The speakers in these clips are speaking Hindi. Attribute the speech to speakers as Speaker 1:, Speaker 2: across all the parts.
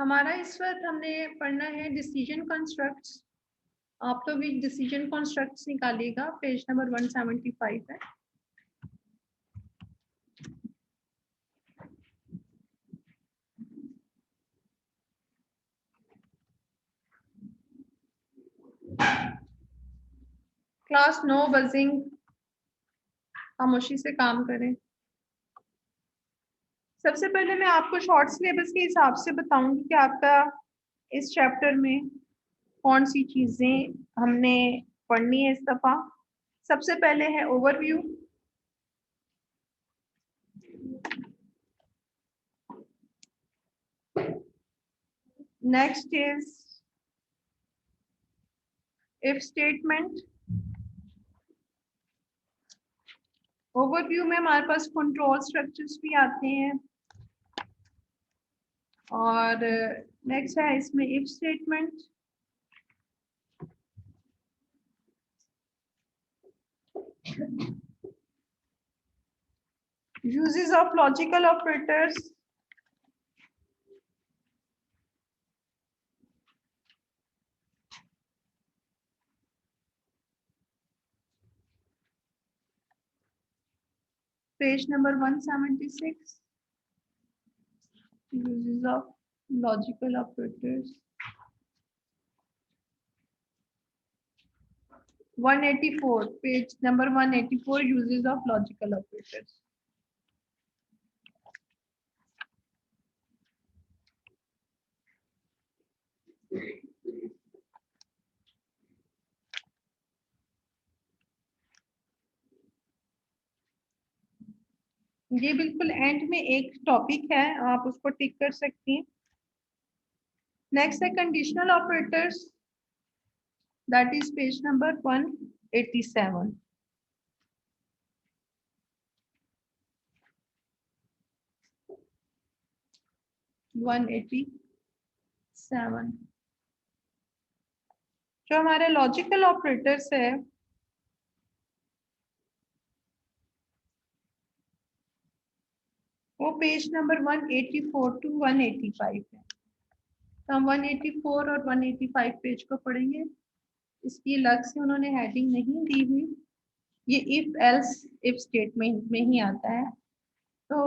Speaker 1: हमारा इस वक्त हमने पढ़ना है डिसीजन कंस्ट्रक्ट्स। आप लोग भी डिसीजन कंस्ट्रक्ट्स निकालिएगा, पेज नंबर 175 है। क्लास 9 बजिंग, खामोशी से काम करें। सबसे पहले मैं आपको शॉर्ट सिलेबस के हिसाब से बताऊंगी कि आपका इस चैप्टर में कौन सी चीजें हमने पढ़नी है इस दफा। सबसे पहले है overview, next is if statement. Overview में हमारे पास कंट्रोल स्ट्रक्चर्स भी आते हैं, और नेक्स्ट है इसमें if statement. Uses of logical operators, page number 176, uses of logical operators। 184, page number 184, uses of logical operators। ये बिल्कुल एंड में एक टॉपिक है, आप उसको टिक कर सकती हैं। नेक्स्ट है conditional operators, that is page number 187। जो हमारे लॉजिकल ऑपरेटर्स है वो पेज नंबर 184 टू 185 है। तो हम 184 और 185 पेज को पढ़ेंगे। इसकी अलग से उन्होंने हेडिंग नहीं दी हुई, ये इफ एल्स इफ स्टेटमेंट में ही आता है। तो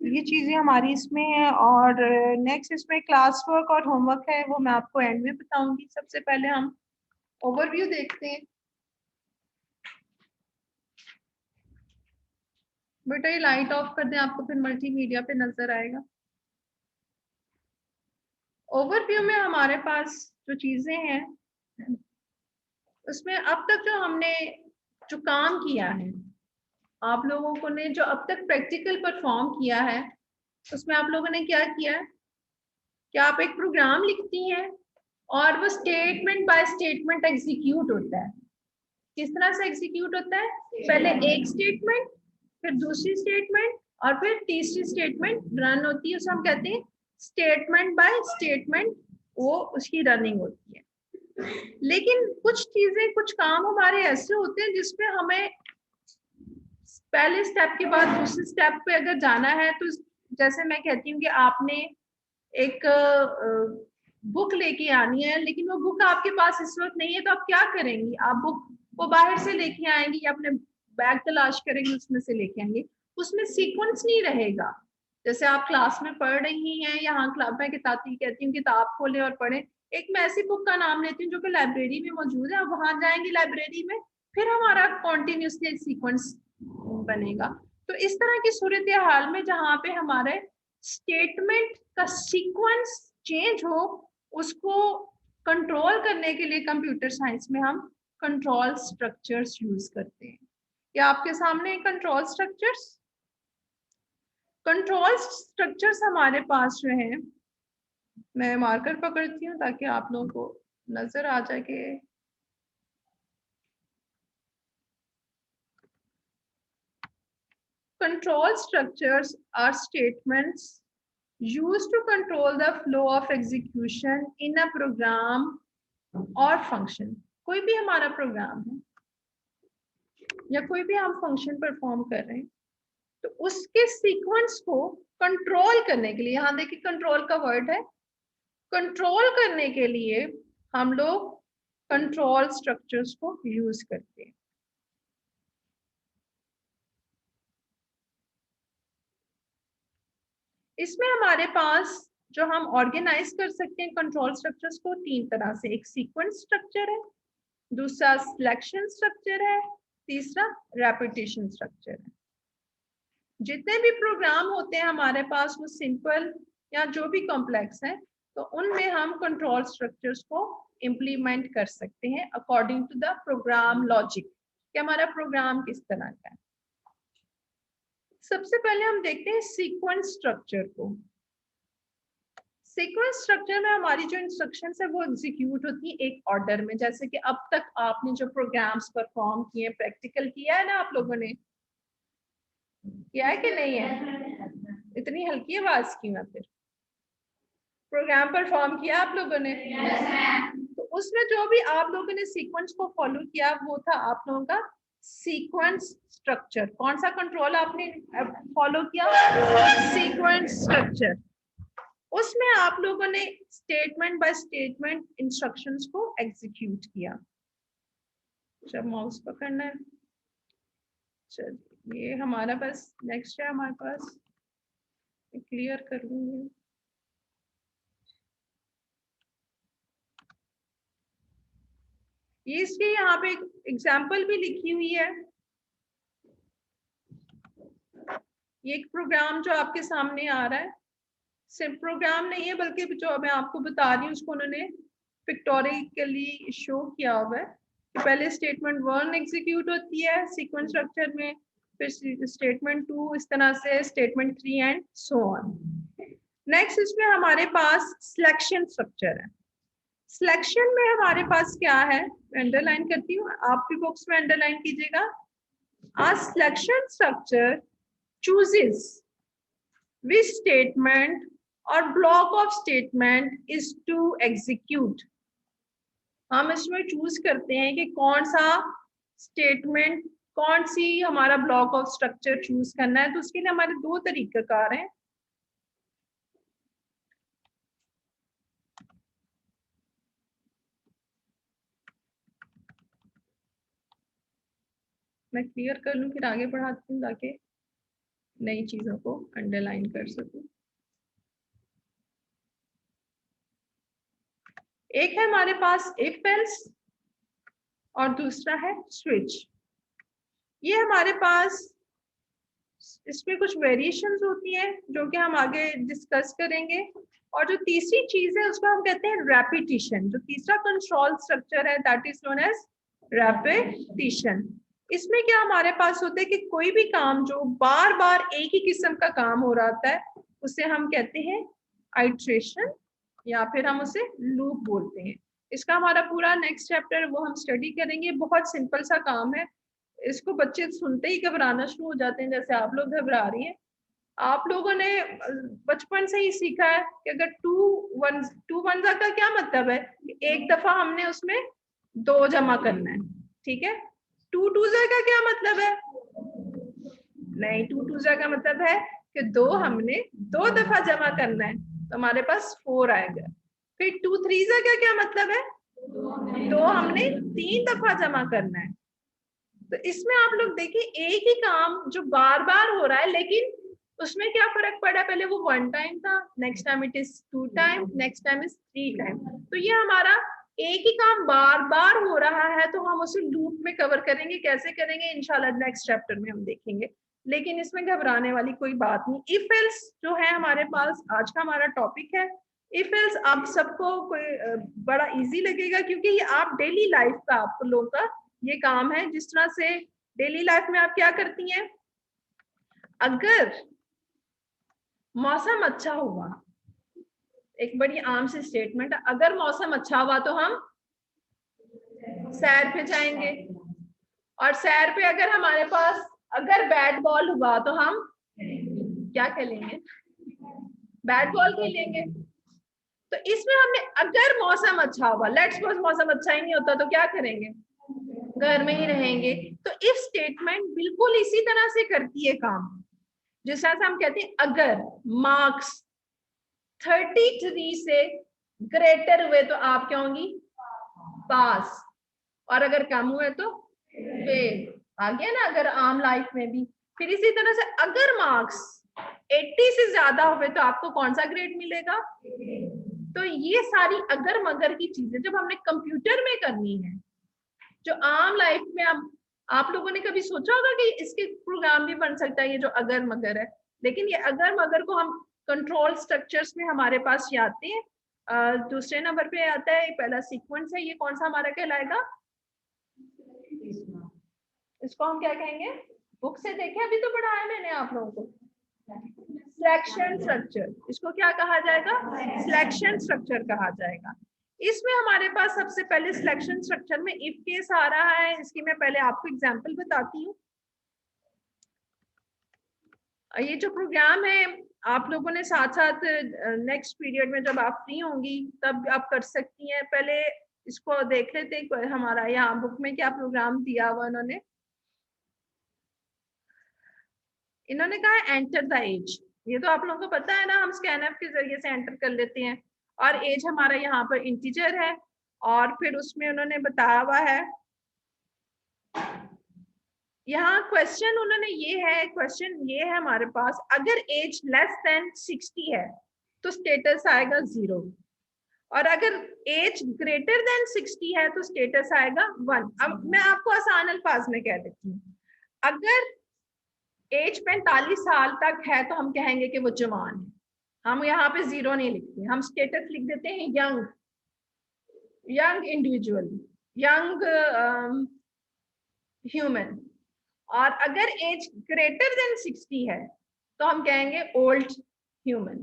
Speaker 1: ये चीजें हमारी इसमें है, और नेक्स्ट इसमें क्लास वर्क और होमवर्क है, वो मैं आपको एंड में बताऊंगी। सबसे पहले हम ओवरव्यू देखते हैं। बेटा ये लाइट ऑफ कर दें, आपको फिर मल्टीमीडिया पे नजर आएगा। ओवरव्यू में हमारे पास जो चीजें हैं उसमें अब तक जो हमने जो काम किया है, आप लोगों को ने जो अब तक प्रैक्टिकल परफॉर्म किया है, उसमें आप लोगों ने क्या किया है कि आप एक प्रोग्राम लिखती हैं और वो स्टेटमेंट बाय स्टेटमेंट एग्जीक्यूट होता है। किस तरह से एग्जीक्यूट होता है? पहले एक स्टेटमेंट, फिर दूसरी स्टेटमेंट, और फिर तीसरी स्टेटमेंट रन होती है। उसे हम कहते हैं स्टेटमेंट बाय स्टेटमेंट, वो उसकी रनिंग होती है। लेकिन कुछ चीजें, कुछ काम हमारे ऐसे होते हैं जिसमें हमें पहले स्टेप के बाद दूसरे स्टेप पे अगर जाना है, तो जैसे मैं कहती हूँ कि आपने एक बुक लेके आनी है, लेकिन वो बुक आपके पास इस वक्त नहीं है, तो आप क्या करेंगी? आप बुक को बाहर से लेके आएंगी या अपने बैग तलाश करेंगे, उसमें से लेके आएंगे। उसमें सीक्वेंस नहीं रहेगा। जैसे आप क्लास में पढ़ रही हैं, यहाँ क्लास में कहती हूँ किताब खोले और पढ़ें। एक मैं ऐसी बुक का नाम लेती हूँ जो कि लाइब्रेरी में मौजूद है, आप वहां जाएंगी लाइब्रेरी में, फिर हमारा कॉन्टिन्यूसली सीक्वेंस बनेगा। तो इस तरह की सूरत हाल में जहाँ पे हमारे स्टेटमेंट का सीक्वेंस चेंज हो, उसको कंट्रोल करने के लिए कंप्यूटर साइंस में हम कंट्रोल स्ट्रक्चर्स यूज करते हैं। या आपके सामने कंट्रोल स्ट्रक्चर्स हमारे पास जो है, मैं मार्कर पकड़ती हूँ ताकि आप लोगों को नजर आ जाए कि control structures are statements used to control the flow of execution in a program or function। कोई भी हमारा प्रोग्राम है या कोई भी हम फंक्शन परफॉर्म कर रहे हैं, तो उसके सीक्वेंस को कंट्रोल करने के लिए, यहाँ देखिए कंट्रोल का वर्ड है, कंट्रोल करने के लिए हम लोग कंट्रोल स्ट्रक्चर्स को यूज करते हैं। इसमें हमारे पास जो हम ऑर्गेनाइज कर सकते हैं कंट्रोल स्ट्रक्चर्स को 3 तरह से, एक सीक्वेंस स्ट्रक्चर है, दूसरा सिलेक्शन स्ट्रक्चर है, तीसरा रेपिटेशन स्ट्रक्चर है। जितने भी प्रोग्राम होते हैं हमारे पास वो सिंपल या जो भी कॉम्प्लेक्स है, तो उनमें हम कंट्रोल स्ट्रक्चर्स को इम्प्लीमेंट कर सकते हैं according to the program logic कि हमारा प्रोग्राम किस तरह का है। सबसे पहले हम देखते हैं सीक्वेंस स्ट्रक्चर को। सीक्वेंस स्ट्रक्चर में हमारी जो इंस्ट्रक्शंस है वो एग्जीक्यूट होती है एक ऑर्डर में। जैसे कि अब तक आपने जो प्रोग्राम्स परफॉर्म किए, प्रैक्टिकल किया है ना आप लोगों ने, किया है कि नहीं है? इतनी हल्की आवाज क्यों है? फिर प्रोग्राम परफॉर्म किया आप लोगों ने? तो उसमें जो भी आप लोगों ने सीक्वेंस को फॉलो किया वो था आप लोगों का सीक्वेंस स्ट्रक्चर। कौन सा कंट्रोल आपने फॉलो किया? Sequence structure. उसमें आप लोगों ने स्टेटमेंट बाय स्टेटमेंट इंस्ट्रक्शंस को एग्जीक्यूट किया। जब माउस पकड़ना है, चलिए ये हमारा बस नेक्स्ट है हमारे पास, क्लियर कर लूंगी। ये इसकी यहाँ पे एक एग्जाम्पल भी लिखी हुई है। ये एक प्रोग्राम जो आपके सामने आ रहा है, सिर्फ प्रोग्राम नहीं है बल्कि जो मैं आपको बता रही हूँ उसको उन्होंने पिक्टोरिकली शो किया हुआ है कि पहले स्टेटमेंट 1 एग्जीक्यूट होती है सीक्वेंस स्ट्रक्चर में, फिर स्टेटमेंट 2, इस तरह से statement 3 and so on. Next इसमें हमारे पास सिलेक्शन स्ट्रक्चर है। सिलेक्शन में हमारे पास क्या है, अंडरलाइन करती हूँ, आप भी बुक्स में अंडरलाइन कीजिएगा। A selection structure chooses which statement or block of statement is to execute। हम इसमें चूज करते हैं कि कौन सा स्टेटमेंट, कौन सी हमारा ब्लॉक ऑफ स्ट्रक्चर चूज करना है। तो उसके लिए हमारे 2 तरीकाकार हैं। मैं क्लियर कर लूं फिर आगे बढ़ाती हूँ ताकि नई चीजों को अंडरलाइन कर सकूं। एक है हमारे पास इफ एल्स और दूसरा है स्विच। ये हमारे पास इसमें कुछ वेरिएशंस होती हैं जो कि हम आगे डिस्कस करेंगे। और जो तीसरी चीज है उसको हम कहते हैं रेपिटिशन। जो तीसरा कंट्रोल स्ट्रक्चर है that is known as repetition. इसमें क्या हमारे पास होता है कि कोई भी काम जो बार बार एक ही किस्म का काम हो रहा है उसे हम कहते हैं आइट्रेशन या फिर हम उसे लूप बोलते हैं। इसका हमारा पूरा नेक्स्ट चैप्टर वो हम स्टडी करेंगे। बहुत सिंपल सा काम है, इसको बच्चे सुनते ही घबराना शुरू हो जाते हैं जैसे आप लोग घबरा रही हैं। आप लोगों ने बचपन से ही सीखा है कि अगर टू वन का क्या मतलब है, एक दफा हमने उसमें 2 जमा करना है, ठीक है। टू का क्या मतलब है? नहीं, टू का मतलब है कि 2 हमने 2 दफा जमा करना है तो हमारे पास 4 आएगा। फिर 2 का क्या मतलब है? 2 हमने 3 दफा जमा करना है। तो इसमें आप लोग देखिए एक ही काम जो बार बार हो रहा है, लेकिन उसमें क्या फर्क पड़ा, पहले वो 1 टाइम था, next time it is 2 time, next time is 3 time. तो ये हमारा एक ही काम बार बार हो रहा है तो हम उसे लूप में कवर करेंगे। कैसे करेंगे इंशाल्लाह नेक्स्ट चैप्टर में हम देखेंगे, लेकिन इसमें घबराने वाली कोई बात नहीं। इफ एल्स जो है हमारे पास आज का हमारा टॉपिक है। इफ एल्स आप सबको कोई बड़ा इजी लगेगा क्योंकि ये आप डेली लाइफ का आप लोगों का ये काम है। जिस तरह से डेली लाइफ में आप क्या करती हैं, अगर मौसम अच्छा हुआ, एक बड़ी आम सी स्टेटमेंट, अगर मौसम अच्छा हुआ तो हम सैर पे जाएंगे, और सैर पे अगर हमारे पास अगर बैट बॉल हुआ तो हम क्या खेलेंगे? बैट बॉल खेलेंगे। तो इसमें हमने अगर मौसम अच्छा हुआ, लेट्स सपोज मौसम अच्छा ही नहीं होता तो क्या करेंगे? घर में ही रहेंगे। तो इफ स्टेटमेंट बिल्कुल इसी तरह से करती है काम। जिस तरह से हम कहते हैं अगर मार्क्स 33 से ग्रेटर हुए तो आप क्या होंगी, पास, और अगर कम हुए तो फेल। आ गया ना, अगर आम लाइफ में भी। फिर इसी तरह से अगर मार्क्स 80 से ज्यादा हुए तो आपको कौन सा ग्रेड मिलेगा। तो ये सारी अगर मगर की चीजें जब हमने कंप्यूटर में करनी है, जो आम लाइफ में आप लोगों ने कभी सोचा होगा कि इसके प्रोग्राम भी बन सकता है, ये जो अगर मगर है। लेकिन ये अगर मगर को हम कंट्रोल स्ट्रक्चर्स में हमारे पास ये आते हैं। दूसरे नंबर पे आता है, पहला सीक्वेंस है, ये कौन सा हमारा कहलाएगा, इसको हम क्या कहेंगे, बुक से देखे अभी तो पढ़ाया मैंने आप लोगों को, सिलेक्शन स्ट्रक्चर। इसको क्या कहा जाएगा, सिलेक्शन स्ट्रक्चर कहा जाएगा। इसमें हमारे पास सबसे पहले सिलेक्शन स्ट्रक्चर में इफ केस आ रहा है। इसकी मैं पहले आपको एग्जांपल बताती हूँ। ये जो प्रोग्राम है आप लोगों ने साथ साथ नेक्स्ट पीरियड में जब आप फ्री होंगी तब आप कर सकती हैं। पहले इसको देख लेते हैं, हमारा यहाँ बुक में क्या प्रोग्राम दिया हुआ उन्होंने। इन्होंने कहा एंटर द एज। ये तो आप लोगों को पता है ना, हम स्कैनर के जरिए से एंटर कर लेते हैं। और एज हमारा यहाँ पर इंटीजर है। और फिर उसमें उन्होंने बताया हुआ है, यहाँ क्वेश्चन उन्होंने क्वेश्चन ये है हमारे पास, अगर एज लेस देन 60 है तो स्टेटस आएगा 0, और अगर एज ग्रेटर देन 60 है तो स्टेटस आएगा 1। अब मैं आपको आसान अल्फाज में कह देती हूँ, अगर एज 45 साल तक है तो हम कहेंगे कि वो जवान है। हम यहाँ पे 0 नहीं लिखते, हम स्टेटस लिख देते हैं young, young individual, young human. और अगर एज ग्रेटर देन 60 है तो हम कहेंगे ओल्ड ह्यूमन,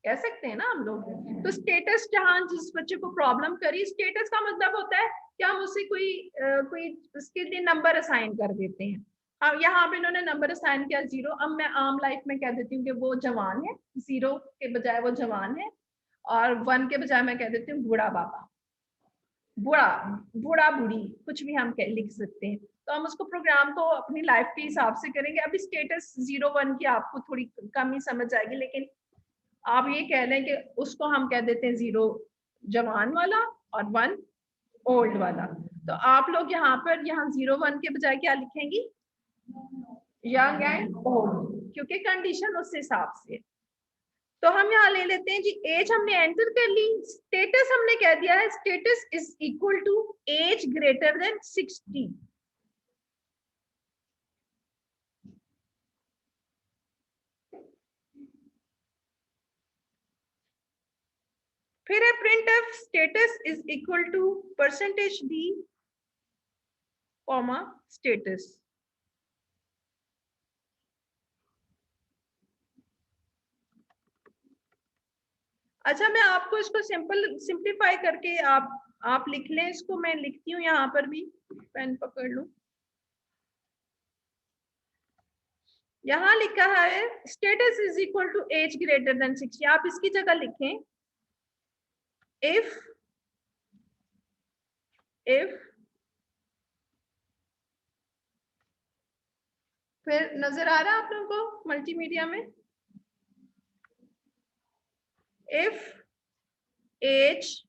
Speaker 1: कह सकते हैं ना हम लोग। तो स्टेटस जहां जिस बच्चे को प्रॉब्लम करी, स्टेटस का मतलब होता है कि हम उसे कोई उसके लिए नंबर असाइन कर देते हैं। अब यहाँ पे इन्होंने नंबर असाइन किया 0। अब मैं आम लाइफ में कह देती हूँ कि वो जवान है, 0 के बजाय वो जवान है, और 1 के बजाय मैं कह देती हूँ बूढ़ा बाबा, बूढ़ा बूढ़ा बूढ़ी, कुछ भी हम लिख सकते हैं। तो हम उसको प्रोग्राम को अपनी लाइफ के हिसाब से करेंगे। अभी स्टेटस 0 1 की आपको थोड़ी कम ही समझ आएगी, लेकिन आप ये कह लें कि उसको हम कह देते हैं 0 जवान वाला और 1 ओल्ड वाला। तो आप लोग यहाँ पर 0 1 के बजाय क्या लिखेंगी, यंग एंड ओल्ड, क्योंकि कंडीशन उस हिसाब से। तो हम यहाँ ले लेते हैं जी, एज हमने एंटर कर ली, स्टेटस हमने कह दिया है status is equal to age greater than 60। फिर है print F status is equal to percentage D comma status. अच्छा, मैं आपको इसको सिंप्लीफाई करके आप लिख लें इसको, मैं लिखती हूँ यहाँ पर भी, पेन पकड़ लूं। यहाँ लिखा है status is equal to age greater than 60। आप इसकी जगह लिखें इफ फिर नजर आ रहा है आप लोगों को मल्टीमीडिया में, if age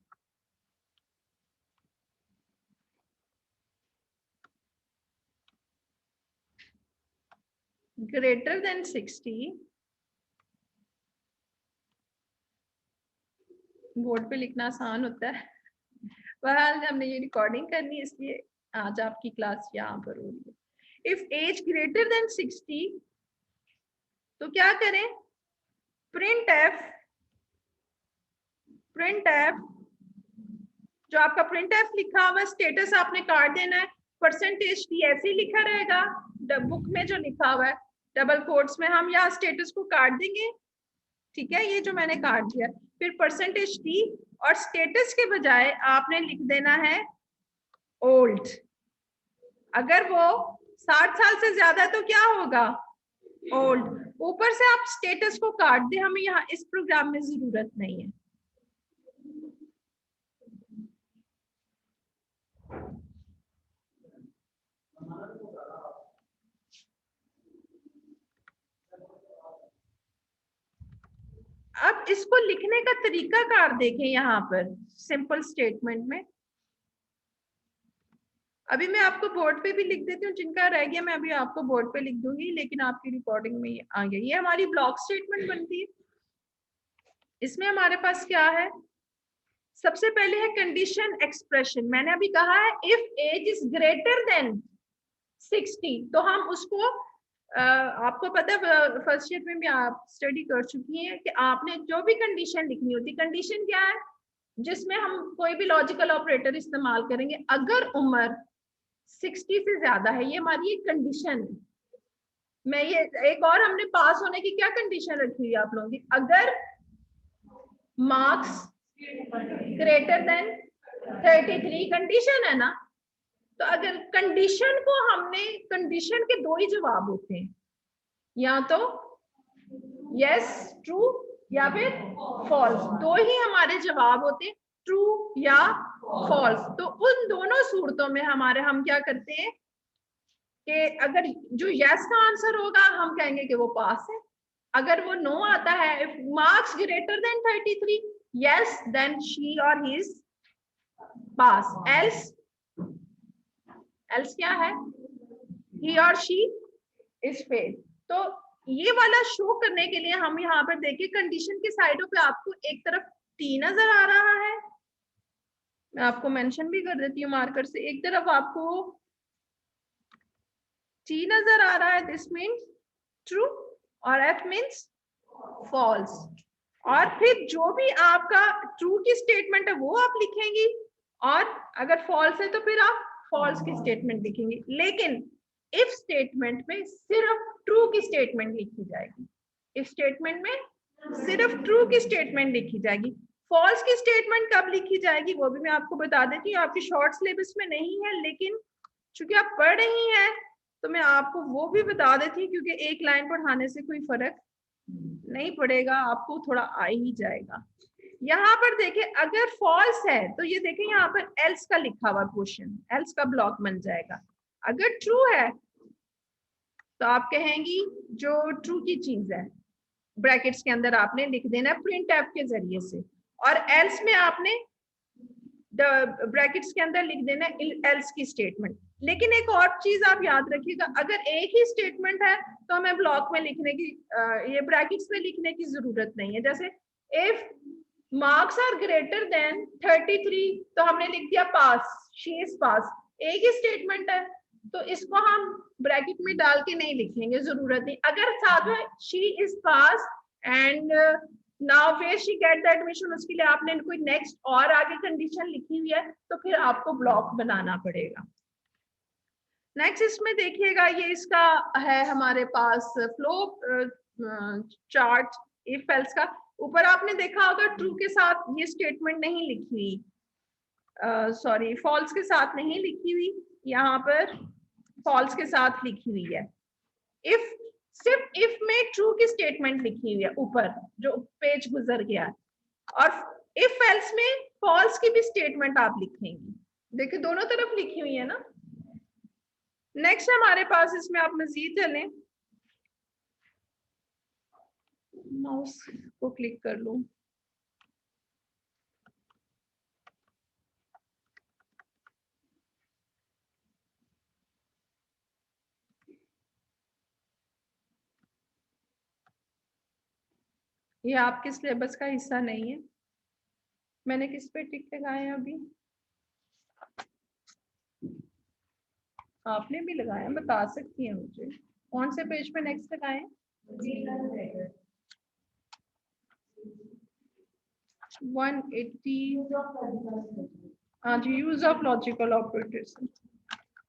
Speaker 1: greater than 60, board पे लिखना आसान होता है, बहरहाल हमने ये रिकॉर्डिंग करनी है इसलिए आज आपकी क्लास यहाँ पर हो रही है। इफ एज ग्रेटर देन 60 तो क्या करें, प्रिंट एफ जो आपका प्रिंट एफ लिखा हुआ स्टेटस आपने काट देना है, परसेंटेज डी ऐसे ही लिखा रहेगा बुक में जो लिखा हुआ है डबल कोट्स में, हम यहाँ स्टेटस को काट देंगे। ठीक है, ये जो मैंने काट दिया, फिर परसेंटेज डी और स्टेटस के बजाय आपने लिख देना है ओल्ड। अगर वो 60 साल से ज्यादा है तो क्या होगा, ओल्ड। ऊपर से आप स्टेटस को काट दे, हमें यहाँ इस प्रोग्राम में जरूरत नहीं है। अब अब इसको लिखने का तरीका कार देखें यहाँ पर सिंपल स्टेटमेंट में। अभी मैं आपको बोर्ड पे भी लिख देती हूँ, जिनका रह गया मैं अभी आपको बोर्ड पे लिख दूंगी, लेकिन आपकी रिकॉर्डिंग में ये आ गया। ये हमारी ब्लॉक स्टेटमेंट बनती है। इसमें हमारे पास क्या है, सबसे पहले है कंडीशन एक्सप्रेशन। मैंने अभी कहा है if age is greater than 60, तो हम उसको आपको पता है फर्स्ट ईयर में भी आप स्टडी कर चुकी हैं कि आपने जो भी कंडीशन लिखनी होती, कंडीशन क्या है जिसमें हम कोई भी लॉजिकल ऑपरेटर इस्तेमाल करेंगे। अगर उम्र 60 से ज्यादा है, ये हमारी एक कंडीशन है। मैं ये एक और हमने पास होने की क्या कंडीशन रखी हुई है आप लोगों की, अगर मार्क्स ग्रेटर देन 33, कंडीशन है ना। तो अगर कंडीशन को हमने, कंडीशन के दो ही जवाब होते हैं, या तो यस ट्रू या फिर फॉल्स, दो ही हमारे जवाब होते हैं, ट्रू या फॉल्स। तो उन दोनों सूरतों में हमारे हम क्या करते हैं कि अगर जो यस का आंसर होगा हम कहेंगे कि वो पास है। अगर वो नो आता है, if marks greater than 33, yes then she और ही इज पास, एल्स क्या है, ही और शी इज फेल। तो ये वाला शो करने के लिए हम यहाँ पर देखिए कंडीशन की साइडों पे आपको एक तरफ टी नजर आ रहा है, मैं आपको मेंशन भी कर देती हूँ मार्कर से, एक तरफ आपको टी नजर आ रहा है, दिस मीन्स ट्रू, और एफ मीन्स फॉल्स। और फिर जो भी आपका ट्रू की स्टेटमेंट है वो आप लिखेंगी, और अगर फॉल्स है तो फिर आप फॉल्स की स्टेटमेंट लिखेंगे। लेकिन इफ स्टेटमेंट में सिर्फ ट्रू की स्टेटमेंट लिखी जाएगी, इफ स्टेटमेंट में सिर्फ ट्रू की स्टेटमेंट लिखी जाएगी। फॉल्स की स्टेटमेंट कब लिखी जाएगी वो भी मैं आपको बता देती हूँ, आपकी शॉर्ट सिलेबस में नहीं है, लेकिन चूंकि आप पढ़ रही हैं तो मैं आपको वो भी बता देती हूँ, क्योंकि एक लाइन पढ़ाने से कोई फर्क नहीं पड़ेगा, आपको थोड़ा आ ही जाएगा। यहाँ पर देखिए अगर फॉल्स है तो ये देखिए यहाँ पर एल्स का लिखा हुआ क्वेश्चन, एल्स का ब्लॉक बन जाएगा। अगर ट्रू है तो आप कहेंगी जो ट्रू की चीज है ब्रैकेट्स के अंदर आपने लिख देना है प्रिंट एफ के जरिए से, और एल्स में आपने ब्रैकेट्स के अंदर लिख देना है एल्स की स्टेटमेंट। लेकिन एक और चीज आप याद रखिएगा, अगर एक ही स्टेटमेंट है तो हमें ब्लॉक में लिखने की ये ब्रैकेट्स में लिखने की जरूरत नहीं है। जैसे if marks are greater than 33 तो हमने लिख दिया पास, शी इज पास, एक ही स्टेटमेंट है तो इसको हम ब्रैकेट में डाल के नहीं लिखेंगे, जरूरत नहीं। अगर साथ में she is pass and now where she get the admission, उसके लिए आपने कोई नेक्स्ट और आगे कंडीशन लिखी हुई है तो फिर आपको ब्लॉक बनाना पड़ेगा। नेक्स्ट इसमें देखिएगा, ये इसका है हमारे पास फ्लो चार्ट इफ एल्स का। ऊपर आपने देखा होगा ट्रू के साथ ये स्टेटमेंट नहीं लिखी हुई, सॉरी फॉल्स के साथ नहीं लिखी हुई, यहाँ पर फॉल्स के साथ लिखी हुई है। इफ सिर्फ इफ में ट्रू की स्टेटमेंट लिखी हुई है ऊपर जो पेज गुजर गया है, और इफ एल्स में फॉल्स की भी स्टेटमेंट आप लिखेंगी। देखिए दोनों तरफ लिखी हुई है ना। नेक्स्ट हमारे पास इसमें आप मजीद चलें, माउस को क्लिक कर लूं, ये आपके सिलेबस का हिस्सा नहीं है। मैंने किस पे टिक लगाए हैं अभी, आपने भी लगाया, बता सकती हैं मुझे कौन से पेज पे नेक्स्ट लगाए? 180। हाँ जी, यूज ऑफ लॉजिकल ऑपरेटर्स।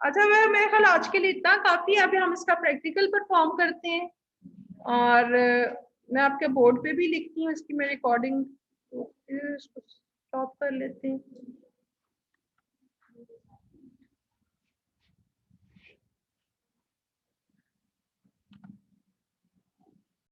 Speaker 1: अच्छा मेरे ख्याल आज के लिए इतना काफी है, अभी हम इसका प्रैक्टिकल परफॉर्म करते हैं, और मैं आपके बोर्ड पे भी लिखती हूँ इसकी मैं रिकॉर्डिंग, स्टॉप कर लेते हैं।